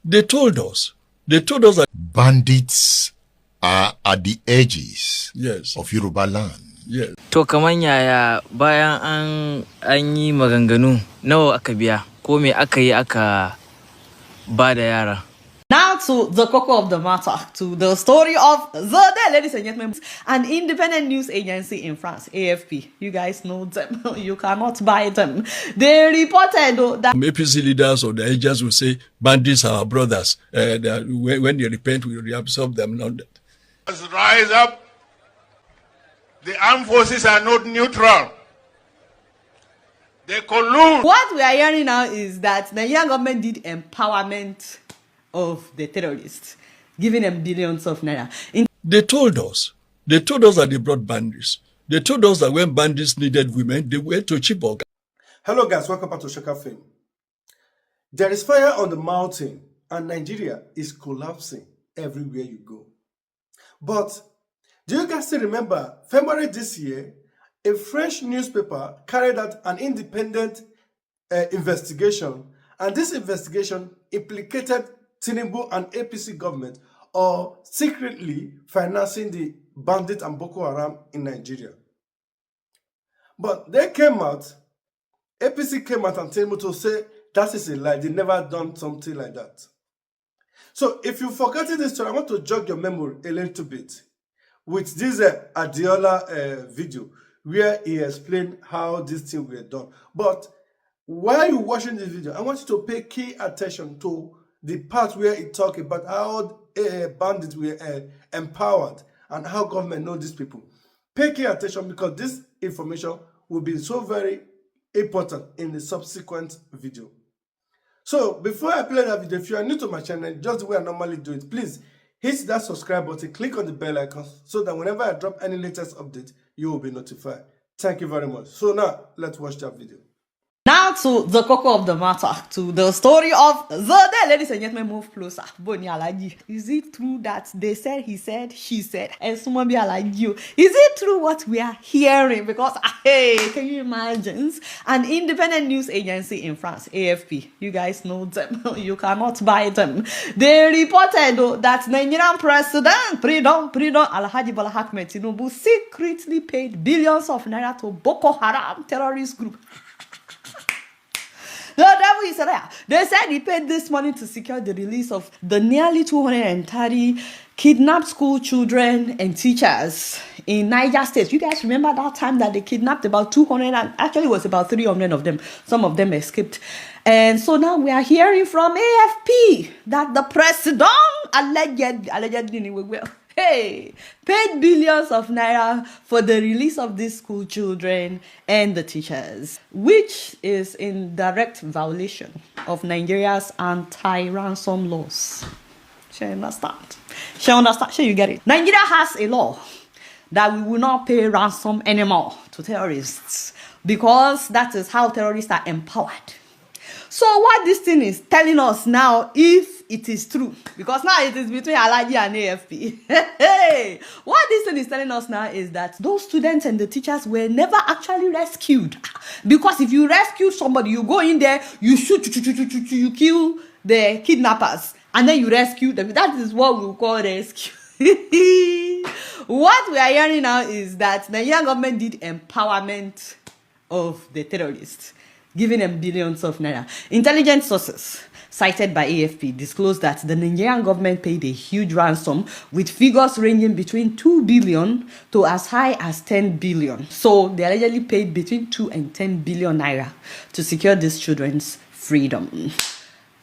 They told us that bandits are at the edges yes of Yoruba land. Yes. To kaman yaya bayan an yi maganganu nawa aka biya ko me aka yi aka ba da yara. Now to the cocoa of the matter, to the story of the day, ladies and gentlemen. An independent news agency in France, AFP, you guys know them, you cannot buy them. They reported that APC leaders or the agents will say bandits are our brothers. When they repent, we reabsorb them. Let's rise up. The armed forces are not neutral. They collude. What we are hearing now is that the Nigerian government did empowerment of the terrorists, giving them billions of naira. They told us that they brought bandits. They told us that when bandits needed women, they went to Chibok. Hello guys, welcome back to Chaka Film. There is fire on the mountain and Nigeria is collapsing everywhere you go. But do you guys still remember February this year, a French newspaper carried out an independent investigation, and this investigation implicated Tinubu and APC government or secretly financing the bandit and Boko Haram in Nigeria. But they came out, APC came out and Tinubu to say that is a lie. They never done something like that. So if you've forgotten this story, I want to jog your memory a little bit with this Adiola video where he explained how this thing were done. But while you're watching this video, I want you to pay key attention to the part where it talks about how bandits were empowered and how government know these people. Pay key attention because this information will be so very important in the subsequent video. So before I play that video, if you are new to my channel, just the way I normally do it, please hit that subscribe button, click on the bell icon so that whenever I drop any latest update, you will be notified. Thank you very much. So now, let's watch that video. Now to the cocoa of the matter, to the story of the day, ladies and gentlemen, move closer. Boni Alaji, is it true that they said, he said, she said, and someone be like you? Is it true what we are hearing? Because, hey, can you imagine? An independent news agency in France, AFP, you guys know them, you cannot buy them. They reported that Nigerian president, President Alhaji Bola Ahmed Tinubu, secretly paid billions of naira to Boko Haram terrorist group. The devil is there. They said he paid this money to secure the release of the nearly 230 kidnapped school children and teachers in Niger State. You guys remember that time that they kidnapped about 200 and actually it was about 300 of them. Some of them escaped. And so now we are hearing from AFP that the president allegedly paid billions of naira for the release of these school children and the teachers, which is in direct violation of Nigeria's anti-ransom laws. She understand? She you get it? Nigeria has a law that we will not pay ransom anymore to terrorists because that is how terrorists are empowered. So what this thing is telling us now, if it is true, because now it is between Alaji and AFP. What this thing is telling us now is that those students and the teachers were never actually rescued. Because if you rescue somebody, you go in there, you shoot, you kill the kidnappers, and then you rescue them. That is what we call rescue. What we are hearing now is that the Nigerian government did empowerment of the terrorists, giving them billions of naira. Intelligence sources cited by AFP disclosed that the Nigerian government paid a huge ransom with figures ranging between 2 billion to as high as 10 billion. So they allegedly paid between 2 and 10 billion naira to secure these children's freedom.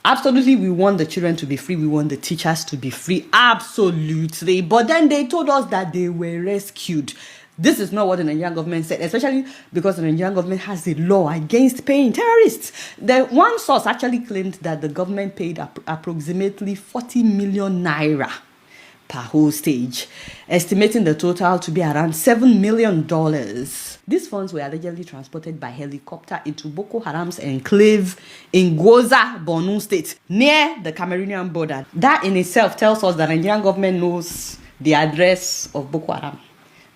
Absolutely, we want the children to be free. We want the teachers to be free. Absolutely. But then they told us that they were rescued. This is not what the Nigerian government said, especially because the Nigerian government has a law against paying terrorists. The one source actually claimed that the government paid approximately 40 million naira per hostage, estimating the total to be around $7 million. These funds were allegedly transported by helicopter into Boko Haram's enclave in Goza, Borno State, near the Cameroonian border. That in itself tells us that the Nigerian government knows the address of Boko Haram.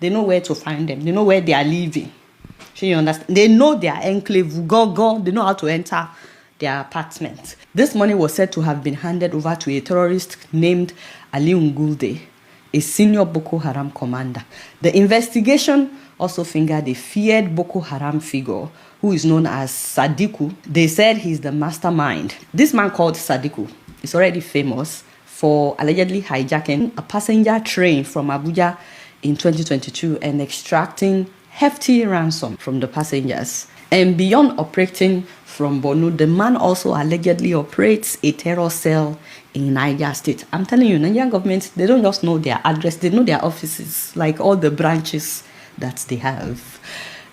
They know where to find them. They know where they are living. You understand? They know their enclave. Go. They know how to enter their apartment. This money was said to have been handed over to a terrorist named Ali Ngulde, a senior Boko Haram commander. The investigation also fingered a feared Boko Haram figure who is known as Sadiku. They said he's the mastermind. This man called Sadiku is already famous for allegedly hijacking a passenger train from Abuja in 2022 and extracting hefty ransom from the passengers. And beyond operating from Borno, the man also allegedly operates a terror cell in Niger State. I'm telling you, Nigerian government, they don't just know their address, they know their offices, like all the branches that they have.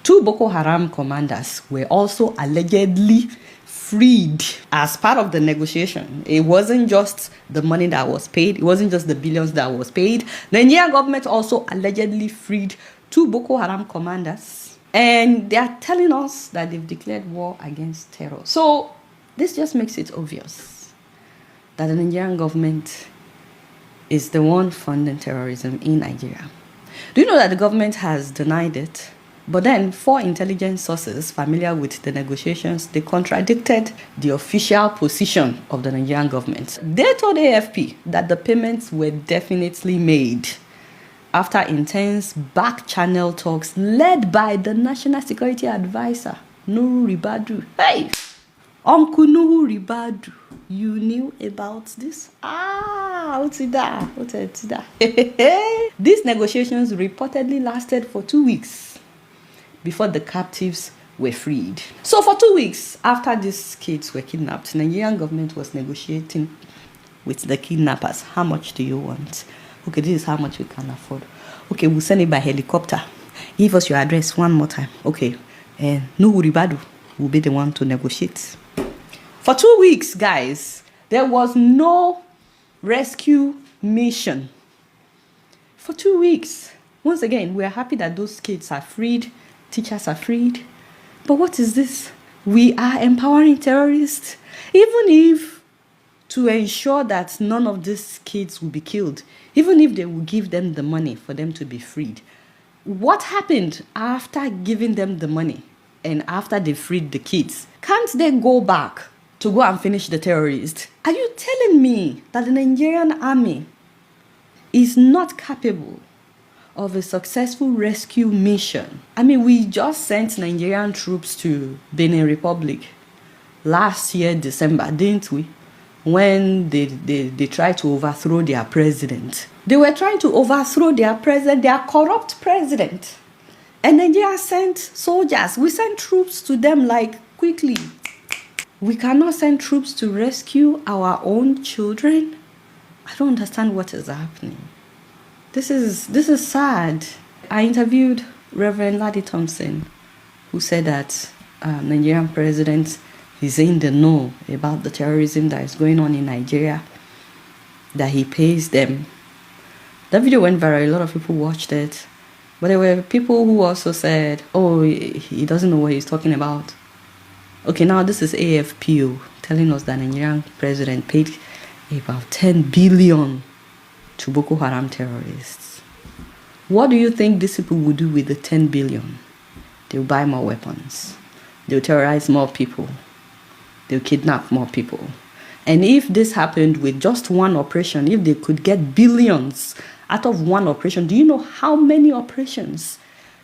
2 Boko Haram commanders were also allegedly freed as part of the negotiation. It wasn't just the money that was paid, it wasn't just the billions that was paid. The Nigerian government also allegedly freed 2 Boko Haram commanders, and they are telling us that they've declared war against terror. So this just makes it obvious that the Nigerian government is the one funding terrorism in Nigeria. Do you know that the government has denied it? But then 4 intelligence sources familiar with the negotiations, they contradicted the official position of the Nigerian government. They told AFP that the payments were definitely made after intense back-channel talks led by the National Security Advisor, Nuhu Ribadu. Hey! Uncle Nuhu Ribadu, you knew about this? What's it? These negotiations reportedly lasted for 2 weeks before the captives were freed. So for 2 weeks after these kids were kidnapped, the Nigerian government was negotiating with the kidnappers. How much do you want? Okay, this is how much we can afford. Okay, we'll send it by helicopter. Give us your address one more time. Okay, and Nuhu Ribadu will be the one to negotiate. For 2 weeks, guys, there was no rescue mission. For 2 weeks. Once again, we are happy that those kids are freed. Teachers are freed. But what is this? We are empowering terrorists. Even if to ensure that none of these kids will be killed, even if they will give them the money for them to be freed. What happened after giving them the money and after they freed the kids? Can't they go back to go and finish the terrorists? Are you telling me that the Nigerian army is not capable of a successful rescue mission? I mean, we just sent Nigerian troops to Benin Republic last year, December, didn't we? When they tried to overthrow their president. They were trying to overthrow their president, their corrupt president. And Nigeria sent soldiers. We sent troops to them like quickly. We cannot send troops to rescue our own children. I don't understand what is happening. This is sad. I interviewed Reverend Ladi Thompson, who said that Nigerian president is in the know about the terrorism that is going on in Nigeria, that he pays them. That video went viral. A lot of people watched it. But there were people who also said, oh, he doesn't know what he's talking about. Okay, now this is AFPO telling us that Nigerian president paid about 10 billion to Boko Haram terrorists. What do you think these people will do with the 10 billion? They'll buy more weapons. They'll terrorize more people. They'll kidnap more people. And if this happened with just one operation, if they could get billions out of one operation, do you know how many operations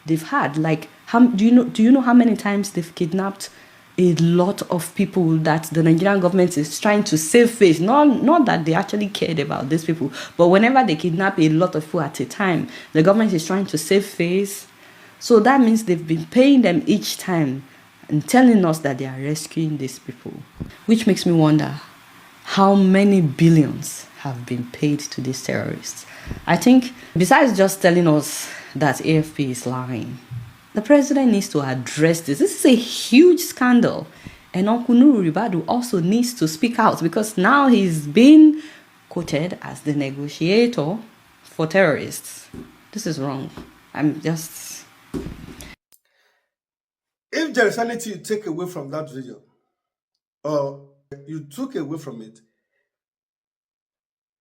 they've had? Like, do you know how many times they've kidnapped a lot of people that the Nigerian government is trying to save face? Not that they actually cared about these people, but whenever they kidnap a lot of people at a time, the government is trying to save face. So that means they've been paying them each time and telling us that they are rescuing these people, which makes me wonder how many billions have been paid to these terrorists. I think besides just telling us that AFP is lying, the president needs to address this. This is a huge scandal. And Uncle Nuhu Ribadu also needs to speak out, because now he's been quoted as the negotiator for terrorists. This is wrong. If there is anything you take away from that video, or you took away from it,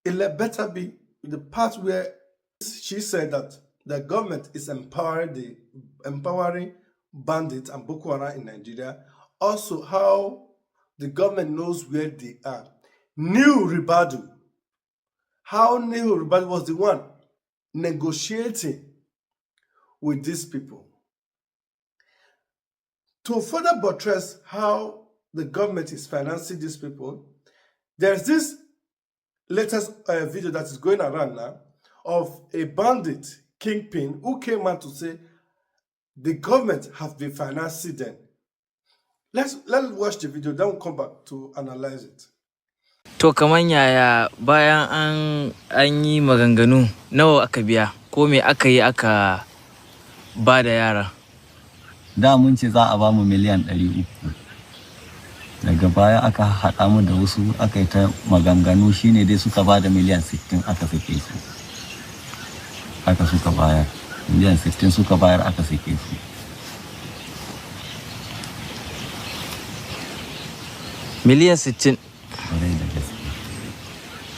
it had better be the part where she said that the government is empowering bandits and Boko Haram in Nigeria. Also, how the government knows where they are. New Ribadu. How New Ribadu was the one negotiating with these people. To further buttress how the government is financing these people, there's this latest video that is going around now of a bandit kingpin who came out to say the government have been financing them. Let's watch the video, then we'll come back to analyze it. To kaman yaya bayan an yi maganganu nawa aka biya ko me aka yi aka ba da yara? Da mun ce za a ba mu miliyan 300. Daga baya aka haɗa mu da wasu aka yi ta maganganu shine dai suka ba da miliyan 60 aka sake su. Aka suka bayar. Miliyan 60 suka bayar aka sake su. Miliyan 60. Kwarai da gaske.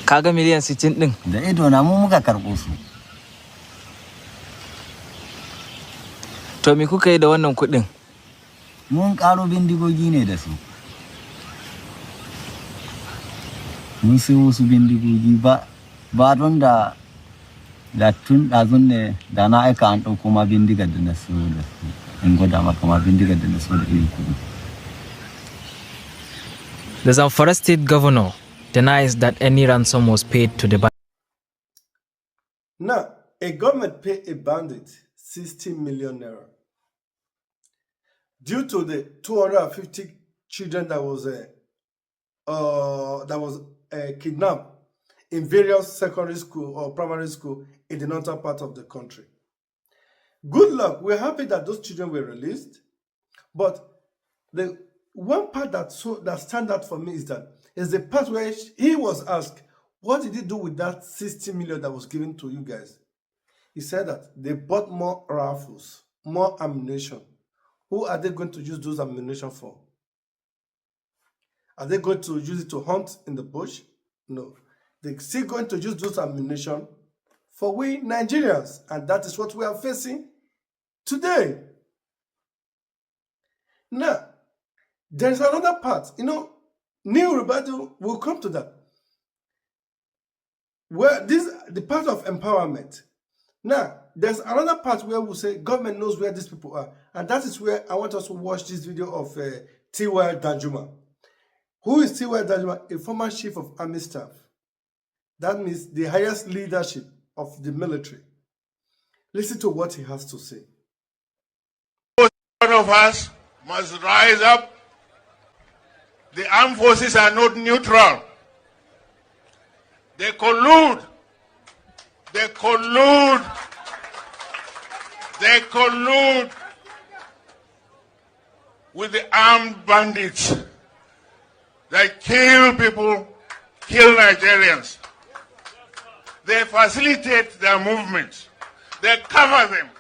Kaga miliyan 60 din? Da ido na mu muka karɓo su. To me kuka yi da wannan kuɗin? Mun ƙaro bindigogi ne da su. Mun sayo wasu bindigogi ba don da tun ɗazun ne da na aika an ɗauko ma bindigar da na so da su. In gwada maka ma bindigar da na so da irin kuɗi. The Zamfara state governor denies that any ransom was paid to the bandit. Now, a government paid a bandit 60 million naira due to the 250 children that was kidnapped in various secondary school or primary school in the northern part of the country. Good luck. We're happy that those children were released, but the one part that stands out for me is the part where he was asked, what did he do with that 60 million that was given to you guys? He said that they bought more rifles, more ammunition. Who are they going to use those ammunition for? Are they going to use it to hunt in the bush? No. They're still going to use those ammunition for we Nigerians, and that is what we are facing today. Now, there's another part. New Ribadu will come to that. Where the part of empowerment. Now, there's another part where we say government knows where these people are. And that is where I want us to watch this video of T.Y. Danjuma. Who is T.Y. Danjuma? A former chief of army staff. That means the highest leadership of the military. Listen to what he has to say. One of us must rise up. The armed forces are not neutral. They collude. They collude. They collude with the armed bandits. They kill people, kill Nigerians. They facilitate their movements. They cover them.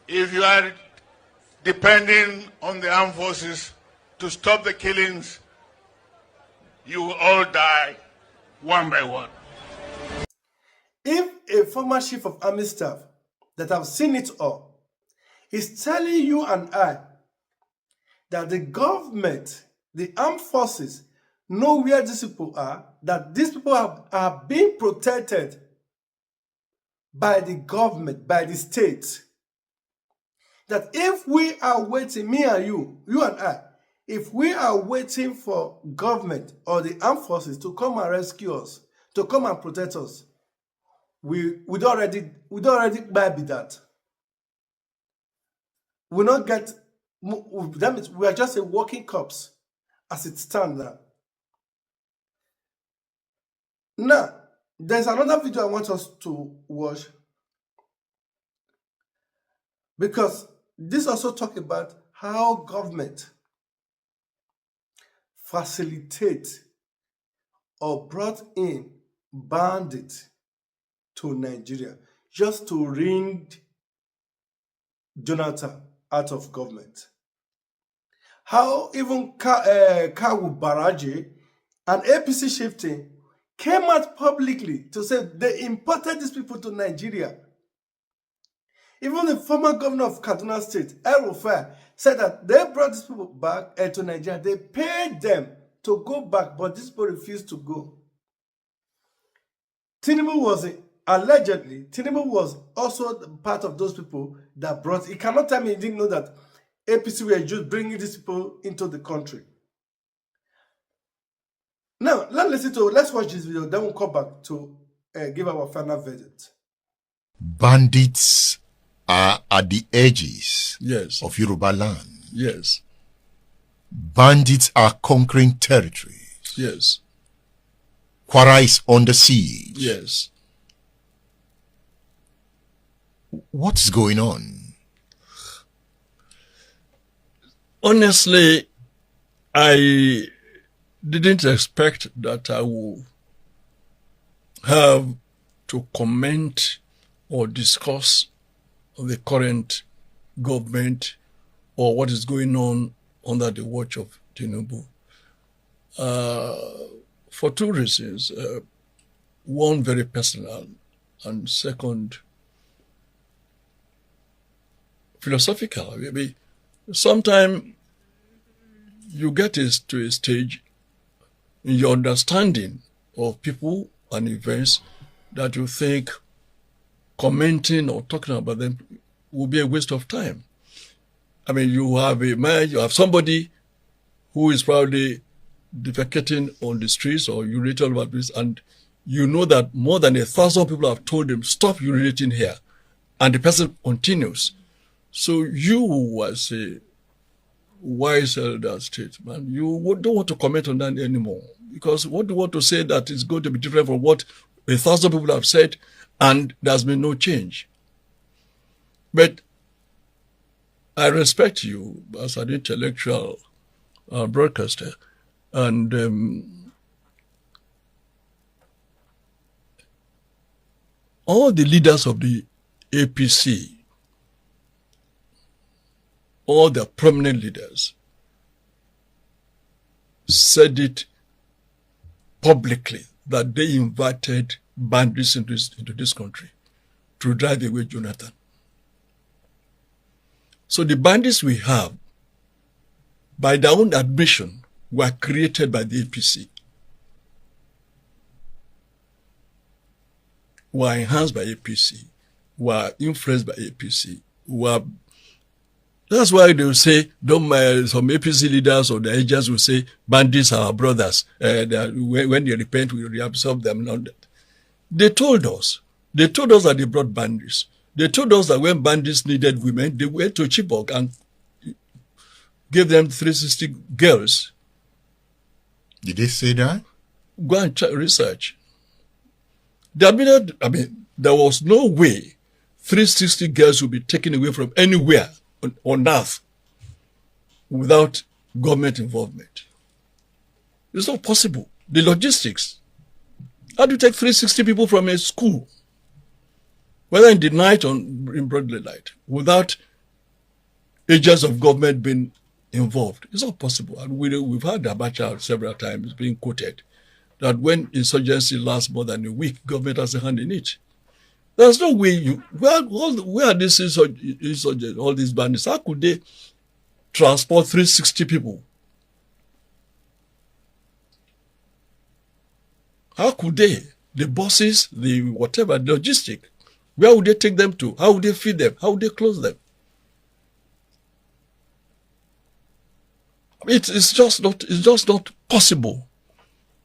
If you are depending on the armed forces to stop the killings, you will all die one by one. If a former chief of army staff that have seen it all is telling you and I that the government, the armed forces, know where these people are, that these people are being protected by the government, by the state, that if we are waiting, me and you and I, if we are waiting for government or the armed forces to come and rescue us, to come and protect us, we'd already buy that. We not get, that means we are just a walking corpse as it stands now. Now, there's another video I want us to watch, because this also talks about how government facilitate or brought in bandits to Nigeria just to wring Jonathan out of government. How even Kawu Baraje and APC shifting came out publicly to say they imported these people to Nigeria. Even the former governor of Kaduna State, El Rufai, said that they brought these people back to Nigeria. They paid them to go back, but these people refused to go. Tinubu was also part of those people that brought. He cannot tell me he didn't know that APC were just bringing these people into the country. Now, let's watch this video, then we'll come back to give our final verdict. Bandits are at the edges Yes. of Yoruba land. Yes. Bandits are conquering territories. Yes. Kwara is under siege. Yes. What's going on? Honestly, I didn't expect that I would have to comment or discuss the current government or what is going on under the watch of Tinubu. For two reasons. One, very personal, and second, philosophical. Maybe sometimes you get to a stage in your understanding of people and events that you think commenting or talking about them will be a waste of time. I mean, you have somebody who is probably defecating on the streets or urinating about this, and you know that more than 1,000 people have told him, stop urinating here, and the person continues. So you, as a wise elder statesman, you don't want to comment on that anymore, because what do you want to say that is going to be different from what 1,000 people have said, and there's been no change? But I respect you as an intellectual broadcaster, and all the leaders of the APC, all the prominent leaders, said it publicly that they invited bandits into this country to drive away Jonathan. So the bandits we have, by their own admission, were created by the APC, were enhanced by APC, were influenced by APC, that's why they will say, some APC leaders or the agents will say, bandits are our brothers. When they repent, we reabsorb them. Not that. They told us that they brought bandits. They told us that when bandits needed women, they went to Chibok and gave them 360 girls. Did they say that? Go and research. They admitted, there was no way 360 girls would be taken away from anywhere on earth without government involvement. It's not possible. The logistics. How do you take 360 people from a school, whether in the night or in broad daylight, without agents of government being involved? It's not possible. And we've had Abacha several times being quoted that when insurgency lasts more than a week, government has a hand in it. There's no way where are these insurgents, all these bandits? How could they transport 360 people? How could they? The buses, the whatever, the logistic. Where would they take them to? How would they feed them? How would they close them? It's just not possible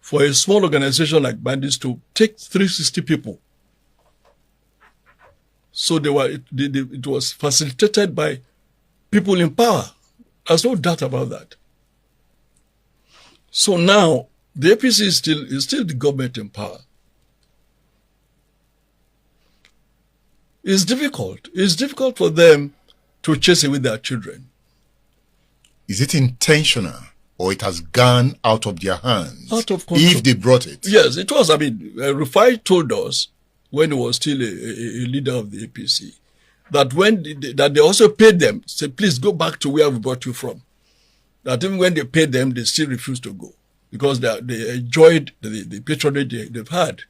for a small organization like bandits to take 360 people. So it was facilitated by people in power. There's no doubt about that. So now the APC is still the government in power. It's difficult. It's difficult for them to chase away their children. Is it intentional, or it has gone out of their hands? Out of control. If they brought it. Yes, it was. Rufai told us when he was still a leader of the APC that that they also paid them, said, please go back to where we brought you from. That even when they paid them, they still refused to go because they enjoyed the patronage they've had,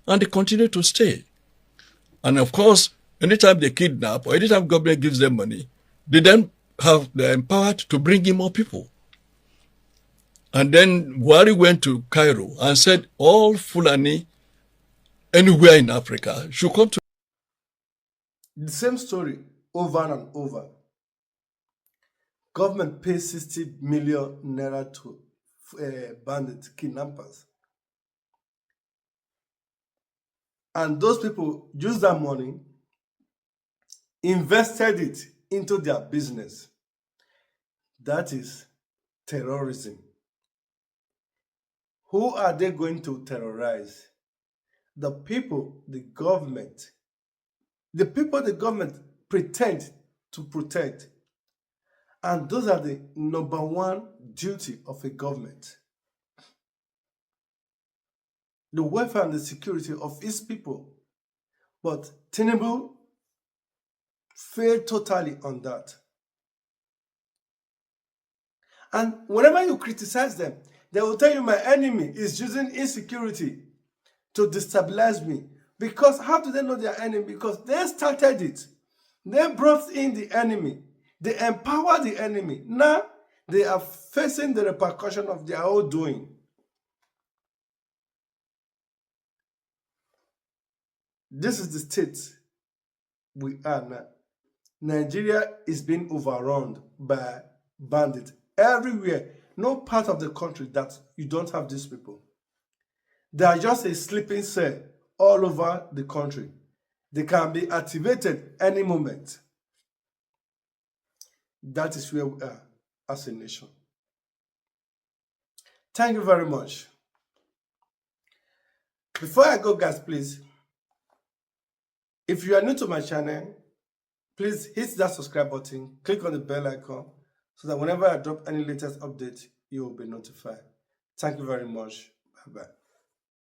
and they continue to stay. And of course, anytime they kidnap or anytime government gives them money, they then they're empowered to bring in more people. And then Buhari went to Cairo and said all Fulani anywhere in Africa should come to. The same story over and over. Government pays 60 million naira to bandit kidnappers. And those people use that money, invested it into their business. That is terrorism. Who are they going to terrorize? The people the government pretend to protect. And those are the number one duty of a government. The welfare and the security of its people. But Tinubu failed totally on that. And whenever you criticize them, they will tell you my enemy is using insecurity to destabilize me. Because how do they know their enemy? Because they started it. They brought in the enemy. They empowered the enemy. Now they are facing the repercussion of their own doing. This is the state we are now. Nigeria is being overrun by bandits everywhere. No part of the country that you don't have these people. They are just a sleeping cell all over the country. They can be activated any moment. That is where we are as a nation. Thank you very much. Before I go, guys, please, if you are new to my channel, please hit that subscribe button, click on the bell icon, so that whenever I drop any latest update, you will be notified. Thank you very much. Bye-bye.